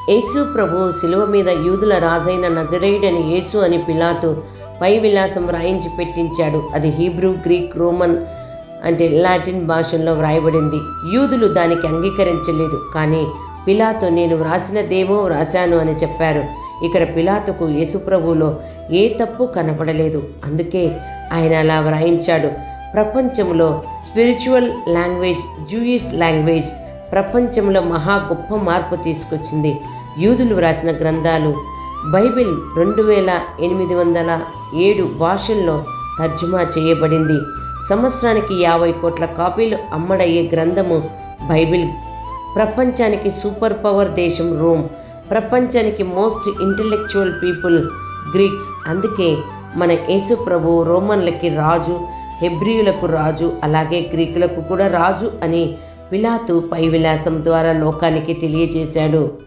యేసు ప్రభు శిలువ మీద యూదుల రాజైన నజరేయుడని యేసు అని పిలాతు పై విలాసం వ్రాయించి పెట్టించాడు. అది హీబ్రూ, గ్రీక్, రోమన్ అంటే లాటిన్ భాషల్లో వ్రాయబడింది. యూదులు దానికి అంగీకరించలేదు. కానీ పిలాతు నేను వ్రాసినదేమో వ్రాశాను అని చెప్పారు. ఇక్కడ పిలాతుకు యేసుప్రభువులో ఏ తప్పు కనపడలేదు. అందుకే ఆయన అలా వ్రాయించాడు. ప్రపంచంలో స్పిరిచువల్ లాంగ్వేజ్, జూయిష్ లాంగ్వేజ్ ప్రపంచంలో మహా గొప్ప మార్పు తీసుకొచ్చింది. యూదులు వ్రాసిన గ్రంథాలు బైబిల్ 2807 భాషల్లో తర్జుమా చేయబడింది. సంవత్సరానికి 50 కోట్ల కాపీలు అమ్మడయ్యే గ్రంథము బైబిల్. ప్రపంచానికి సూపర్ పవర్ దేశం రోమ్. ప్రపంచానికి మోస్ట్ ఇంటెలెక్చువల్ పీపుల్ గ్రీక్స్. అందుకే మన యేసు ప్రభు రోమన్లకి రాజు, హెబ్రియులకు రాజు, అలాగే గ్రీకులకు కూడా రాజు అని పిలాతు పై విలాసం ద్వారా లోకానికి తెలియజేశాడు.